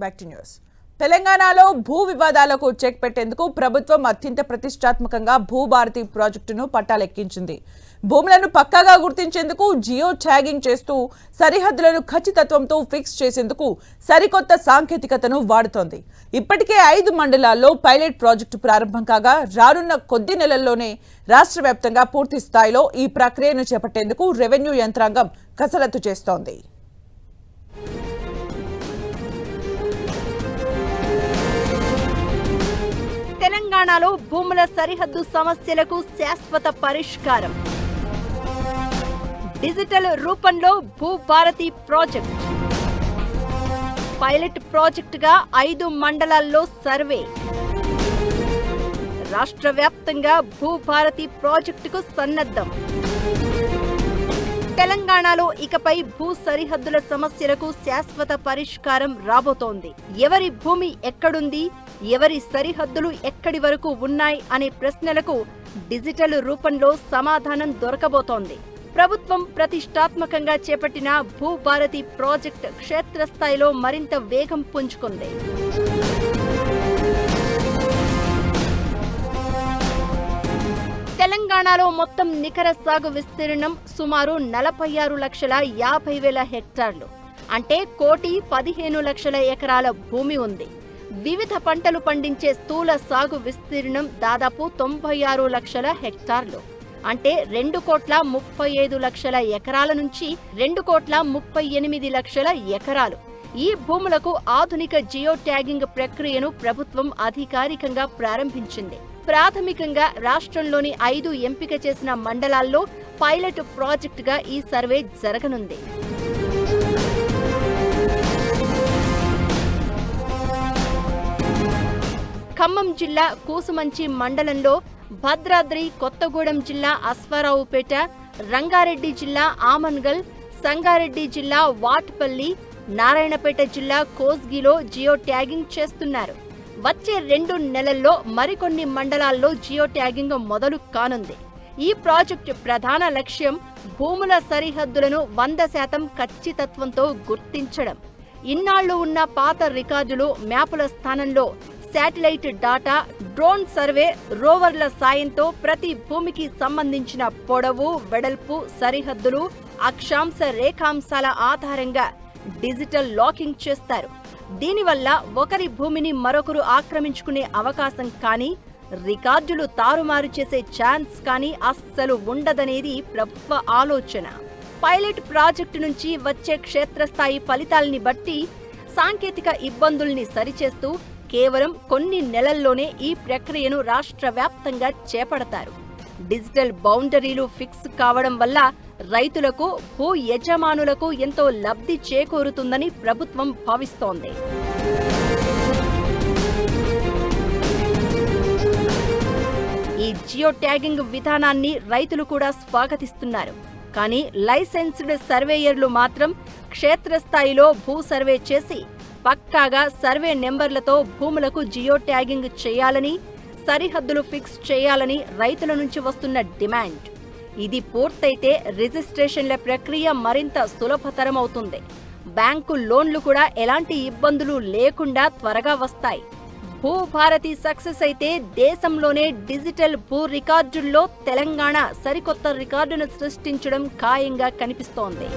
Back to news. తెలంగాణలో భూ వివాదాలకు చెక్ పెట్టేందుకు ప్రభుత్వం అత్యంత ప్రతిష్టాత్మకంగా భూభారతి ప్రాజెక్టును పట్టాలెక్కించింది. భూములను పక్కాగా గుర్తించేందుకు జియో ట్యాగింగ్ చేస్తూ సరిహద్దులను ఖచ్చితత్వంతో ఫిక్స్ చేసేందుకు సరికొత్త సాంకేతికతను వాడుతోంది. ఇప్పటికే 5 మండలాల్లో పైలట్ ప్రాజెక్టు ప్రారంభం కాగా రానున్న కొద్ది నెలల్లోనే రాష్ట్ర వ్యాప్తంగా పూర్తి స్థాయిలో ఈ ప్రక్రియను చేపట్టేందుకు రెవెన్యూ యంత్రాంగం కసరత్తు చేస్తోంది. తెలంగాణలో భూముల సరిహద్దు సమస్యలకు శాశ్వత పరిష్కారం. డిజిటల్ రూపంలో భూభారతి ప్రాజెక్ట్. పైలట్ ప్రాజెక్టుగా 5 మండలాల్లో సర్వే. రాష్ట్ర వ్యాప్తంగా భూభారతి ప్రాజెక్టుకు సన్నద్ధం. తెలంగాణలో ఇకపై భూ సరిహద్దుల సమస్యలకు శాశ్వత పరిష్కారం రాబోతోంది. ఎవరి భూమి ఎక్కడుంది, ఎవరి సరిహద్దులు ఎక్కడి వరకు ఉన్నాయి అనే ప్రశ్నలకు డిజిటల్ రూపంలో సమాధానం దొరకబోతోంది. ప్రభుత్వం ప్రతిష్టాత్మకంగా చేపట్టిన భూభారతి ప్రాజెక్ట్ క్షేత్రస్థాయిలో మరింత వేగం పుంజుకుంది. తెలంగాణలో మొత్తం నికర సాగు విస్తీర్ణం సుమారు 46,50,000 హెక్టార్లు, అంటే 1,15,00,000 ఎకరాల భూమి ఉంది. వివిధ పంటలు పండించే స్థూల సాగు విస్తీర్ణం దాదాపు 96,00,000 హెక్టార్లు, అంటే 2,35,00,000 ఎకరాల నుంచి 2,38,00,000 ఎకరాలు. ఈ భూములకు ఆధునిక జియో ట్యాగింగ్ ప్రక్రియను ప్రభుత్వం అధికారికంగా ప్రారంభించింది. ప్రాథమికంగా రాష్ట్రంలోని 5 ఎంపిక చేసిన మండలాల్లో పైలట్ ప్రాజెక్టుగా ఈ సర్వే జరగనుంది. ఖమ్మం జిల్లా కూసుమంచి మండలంలో, భద్రాద్రి కొత్తగూడెం జిల్లా అశ్వారావుపేట, రంగారెడ్డి జిల్లా ఆమన్గల్, సంగారెడ్డి జిల్లా వాట్పల్లి, నారాయణపేట జిల్లా కోస్గిలో జియో ట్యాగింగ్ చేస్తున్నారు. వచ్చే 2 నెలల్లో మరికొన్ని మండలాల్లో జియో ట్యాగింగ్ మొదలు కానుంది. ఈ ప్రాజెక్టు ప్రధాన లక్ష్యం భూముల సరిహద్దులను 100% ఖచ్చితత్వంతో గుర్తించడం. ఇన్నాళ్లు ఉన్న పాత రికార్డులు, మ్యాపుల స్థానంలో శాటిలైట్ డాటా, డ్రోన్ సర్వే, రోవర్ల సాయంతో ప్రతి భూమికి సంబంధించిన పొడవు, వెడల్పు, సరిహద్దులు, అక్షాంశ రేఖాంశాల ఆధారంగా డిజిటల్ లాకింగ్ చేస్తారు. దీనివల్ల ఒకరి భూమిని మరొకరు ఆక్రమించుకునే అవకాశం కానీ, రికార్డులు తారుమారు చేసే ఛాన్స్ కానీ అస్సలు ఉండదనేది ప్రభుత్వ ఆలోచన. పైలట్ ప్రాజెక్టు నుంచి వచ్చే క్షేత్రస్థాయి ఫలితాల్ని బట్టి సాంకేతిక ఇబ్బందుల్ని సరిచేస్తూ కేవలం కొన్ని నెలల్లోనే ఈ ప్రక్రియను రాష్ట్ర వ్యాప్తంగా చేపడతారు. డిజిటల్ బౌండరీలు ఫిక్స్ కావడం వల్ల రైతులకు, భూ యజమానులకు ఎంతో లబ్ధి చేకూరుతుందని ప్రభుత్వం భావిస్తోంది. ఈ జియో ట్యాగింగ్ విధానాన్ని రైతులు కూడా స్వాగతిస్తున్నారు. కానీ లైసెన్స్డ్ సర్వేయర్లు మాత్రం క్షేత్రస్థాయిలో భూ సర్వే చేసి పక్కాగా సర్వే నెంబర్లతో భూములకు జియో ట్యాగింగ్ చేయాలని, సరిహద్దులు ఫిక్స్ చేయాలని రైతుల నుంచి వస్తున్న డిమాండ్. ఇది పూర్తయితే రిజిస్ట్రేషన్ల ప్రక్రియ మరింత సులభతరమవుతుంది. బ్యాంకు లోన్లు కూడా ఎలాంటి ఇబ్బందులు లేకుండా త్వరగా వస్తాయి. భూభారతి సక్సెస్ అయితే దేశంలోనే డిజిటల్ భూ రికార్డుల్లో తెలంగాణ సరికొత్త రికార్డును సృష్టించడం ఖాయంగా కనిపిస్తోంది.